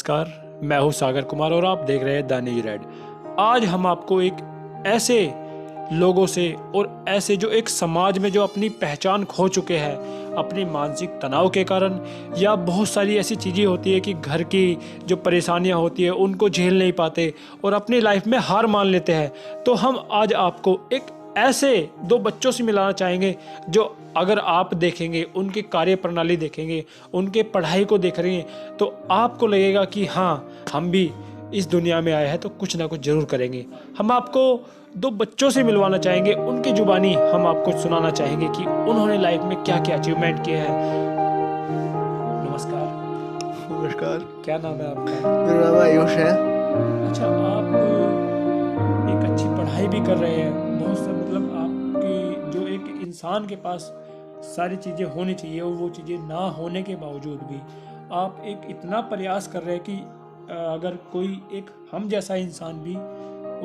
नमस्कार, मैं हूं सागर कुमार और आप देख रहे हैं द न्यूज रेड। आज हम आपको एक ऐसे लोगों से और ऐसे जो एक समाज में जो अपनी पहचान खो चुके हैं अपनी मानसिक तनाव के कारण, या बहुत सारी ऐसी चीज़ें होती है कि घर की जो परेशानियां होती है उनको झेल नहीं पाते और अपनी लाइफ में हार मान लेते हैं। तो हम आज आपको एक ऐसे दो बच्चों से मिलाना चाहेंगे जो अगर आप देखेंगे, उनकी कार्य प्रणाली देखेंगे, उनके पढ़ाई को देख रहे हैं, तो आपको लगेगा कि हाँ, हम भी इस दुनिया में आए हैं तो कुछ ना कुछ जरूर करेंगे। हम आपको दो बच्चों से मिलवाना चाहेंगे, उनकी जुबानी हम आपको सुनाना चाहेंगे कि उन्होंने लाइफ में क्या क्या अचीवमेंट किए हैं। नमस्कार। नमस्कार। क्या नाम है आपका? मेरा नाम आयुष है। अच्छा, आप एक अच्छी पढ़ाई भी कर रहे हैं, बहुत सा मतलब आपकी जो एक इंसान के पास सारी चीज़ें होनी चाहिए और वो चीज़ें ना होने के बावजूद भी आप एक इतना प्रयास कर रहे हैं कि अगर कोई एक हम जैसा इंसान भी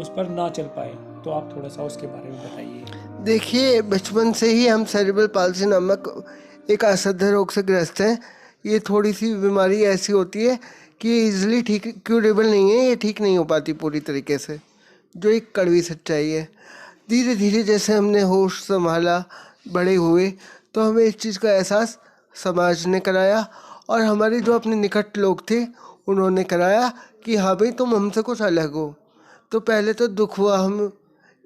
उस पर ना चल पाए, तो आप थोड़ा सा उसके बारे में बताइए। देखिए, बचपन से ही हम सेरेब्रल पाल्सी नामक एक असाध्य रोग से ग्रस्त हैं। ये थोड़ी सी बीमारी ऐसी होती है कि इजीली ठीक क्यूरेबल नहीं है, ये ठीक नहीं हो पाती पूरी तरीके से, जो एक कड़वी सच्चाई है। धीरे धीरे जैसे हमने होश संभाला, बड़े हुए, तो हमें इस चीज़ का एहसास समाज ने कराया और हमारे जो अपने निकट लोग थे उन्होंने कराया कि हाँ भाई, तुम हमसे कुछ अलग हो। तो पहले तो दुख हुआ, हम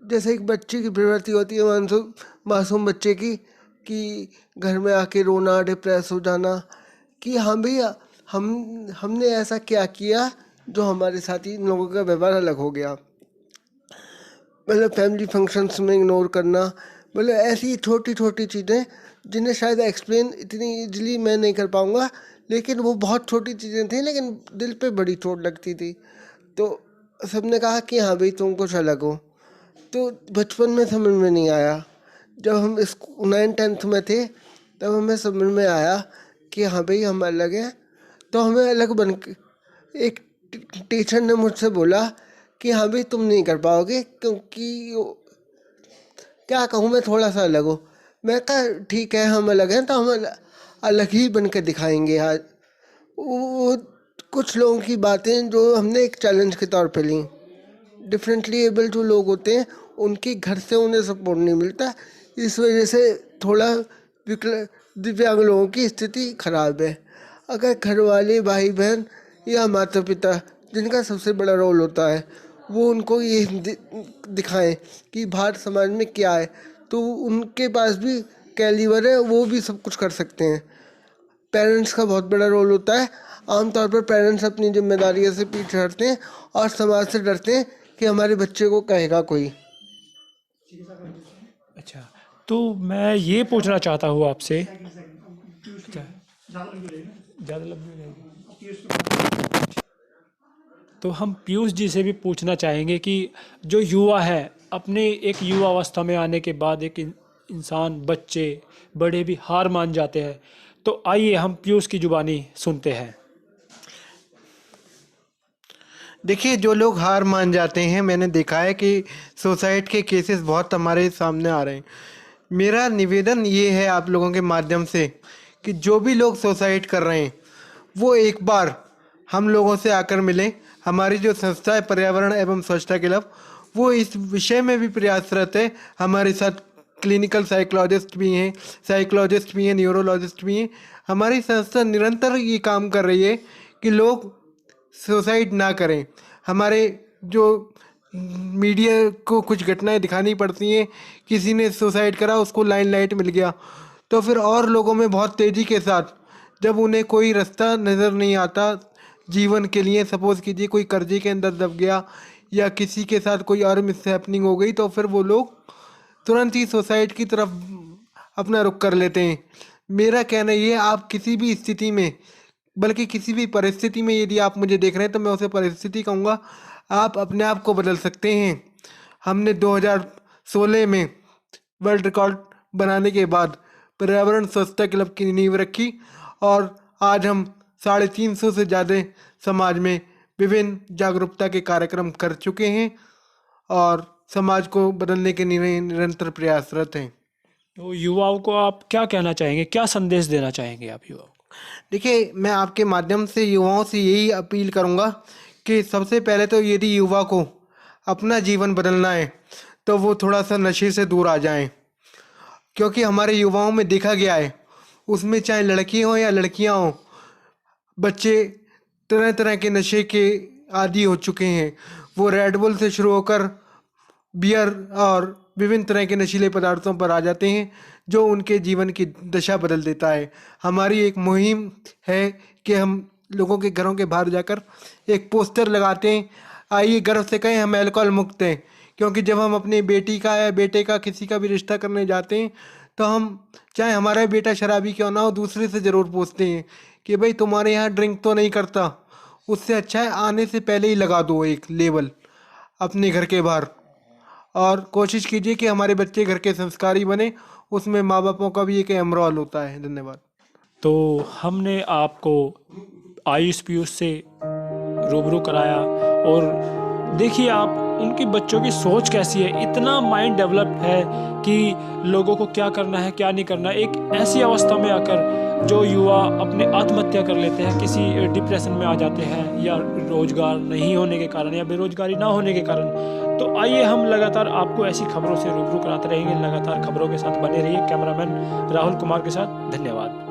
जैसे एक बच्चे की प्रवृत्ति होती है, मासूम बच्चे की, कि घर में आके रोना, डिप्रेस हो जाना, कि हाँ भैया, हमने ऐसा क्या किया जो हमारे साथ ही इन लोगों का व्यवहार अलग हो गया। मतलब फैमिली फंक्शंस में इग्नोर करना, मतलब ऐसी छोटी छोटी चीज़ें जिन्हें शायद एक्सप्लेन इतनी इजीली मैं नहीं कर पाऊँगा, लेकिन वो बहुत छोटी चीज़ें थी, लेकिन दिल पे बड़ी चोट लगती थी। तो सबने कहा कि हाँ भाई, तुम कुछ अलग हो। तो बचपन में समझ में नहीं आया। जब हम इस 9th-10th में थे, तब हमें समझ में आया कि हाँ भाई, हम अलग हैं। तो हमें अलग बन के एक टीचर ने मुझसे बोला कि हाँ भाई, तुम नहीं कर पाओगे, क्योंकि क्या कहूँ, मैं थोड़ा सा अलग हूँ। मैं कहा ठीक है, हम अलग हैं तो हम अलग ही बन के दिखाएंगे आज। वो कुछ लोगों की बातें जो हमने एक चैलेंज के तौर पे ली। डिफरेंटली एबल जो लोग होते हैं, उनके घर से उन्हें सपोर्ट नहीं मिलता, इस वजह से थोड़ा दिव्यांग लोगों की स्थिति खराब है। अगर घर वाले, भाई बहन या माता पिता, जिनका सबसे बड़ा रोल होता है, वो उनको ये दिखाएं कि बाहर समाज में क्या है, तो उनके पास भी कैलिबर है, वो भी सब कुछ कर सकते हैं। पेरेंट्स का बहुत बड़ा रोल होता है। आमतौर पर पेरेंट्स अपनी जिम्मेदारियों से पीछे हटते हैं और समाज से डरते हैं कि हमारे बच्चे को कहेगा कोई। अच्छा, तो मैं ये पूछना चाहता हूँ आपसे। अच्छा, ज़्यादा लंबी हो जाएगी। तो हम पीयूष जी से भी पूछना चाहेंगे कि जो युवा है, अपने एक युवा अवस्था में आने के बाद एक इंसान, बच्चे बड़े भी हार मान जाते हैं, तो आइए हम पीयूष की जुबानी सुनते हैं। देखिए, जो लोग हार मान जाते हैं, मैंने देखा है कि सुसाइड के केसेस बहुत हमारे सामने आ रहे हैं। मेरा निवेदन ये है आप लोगों के माध्यम से कि जो भी लोग सुसाइड कर रहे हैं, वो एक बार हम लोगों से आकर मिलें। हमारी जो संस्था है पर्यावरण एवं स्वच्छता क्लब, वो इस विषय में भी प्रयासरत है। हमारे साथ क्लिनिकल साइकोलॉजिस्ट भी हैं, साइकोलॉजिस्ट भी हैं, न्यूरोलॉजिस्ट भी हैं। हमारी संस्था निरंतर ये काम कर रही है कि लोग सुसाइड ना करें। हमारे जो मीडिया को कुछ घटनाएं दिखानी पड़ती हैं, किसी ने सुसाइड करा, उसको लाइमलाइट मिल गया, तो फिर और लोगों में बहुत तेज़ी के साथ, जब उन्हें कोई रास्ता नज़र नहीं आता जीवन के लिए, सपोज़ कीजिए कोई कर्जे के अंदर दब गया या किसी के साथ कोई और मिसहैपनिंग हो गई, तो फिर वो लोग तुरंत ही सुसाइड की तरफ अपना रुख कर लेते हैं। मेरा कहना ये है, आप किसी भी स्थिति में, बल्कि किसी भी परिस्थिति में यदि आप मुझे देख रहे हैं, तो मैं उसे परिस्थिति कहूँगा, आप अपने आप को बदल सकते हैं। हमने 2016 में वर्ल्ड रिकॉर्ड बनाने के बाद पर्यावरण स्वच्छता क्लब की नींव रखी और आज हम 350 से ज़्यादा समाज में विभिन्न जागरूकता के कार्यक्रम कर चुके हैं और समाज को बदलने के निरंतर प्रयासरत हैं। तो युवाओं को आप क्या कहना चाहेंगे, क्या संदेश देना चाहेंगे आप युवाओं को? देखिए, मैं आपके माध्यम से युवाओं से यही अपील करूंगा कि सबसे पहले तो यदि युवा को अपना जीवन बदलना है तो वो थोड़ा सा नशे से दूर आ जाएं, क्योंकि हमारे युवाओं में देखा गया है, उसमें चाहे लड़की हो या लड़कियां हो, बच्चे तरह तरह के नशे के आदी हो चुके हैं। वो रेड बुल से शुरू होकर बियर और विभिन्न तरह के नशीले पदार्थों पर आ जाते हैं, जो उनके जीवन की दशा बदल देता है। हमारी एक मुहिम है कि हम लोगों के घरों के बाहर जाकर एक पोस्टर लगाते हैं, आइए गर्व से कहें हम अल्कोहल मुक्त हैं। क्योंकि जब हम अपनी बेटी का या बेटे का किसी का भी रिश्ता करने जाते हैं तो हम, चाहे हमारा बेटा शराबी क्यों ना हो, दूसरे से ज़रूर पूछते हैं कि भाई तुम्हारे यहाँ ड्रिंक तो नहीं करता। उससे अच्छा है आने से पहले ही लगा दो एक लेबल अपने घर के बाहर, और कोशिश कीजिए कि हमारे बच्चे घर के संस्कारी बने। उसमें माँ बापों का भी एक अहम रोल होता है। धन्यवाद। तो हमने आपको आयुष पीयूष से रूबरू कराया, और देखिए आप उनके बच्चों की सोच कैसी है, इतना माइंड डेवलप्ड है कि लोगों को क्या करना है क्या नहीं करना। एक ऐसी अवस्था में आकर जो युवा अपने आत्महत्या कर लेते हैं, किसी डिप्रेशन में आ जाते हैं, या रोजगार नहीं होने के कारण या बेरोजगारी ना होने के कारण। तो आइए हम लगातार आपको ऐसी खबरों से रूबरू कराते रहेंगे। लगातार खबरों के साथ बने रहिए। कैमरामैन राहुल कुमार के साथ, धन्यवाद।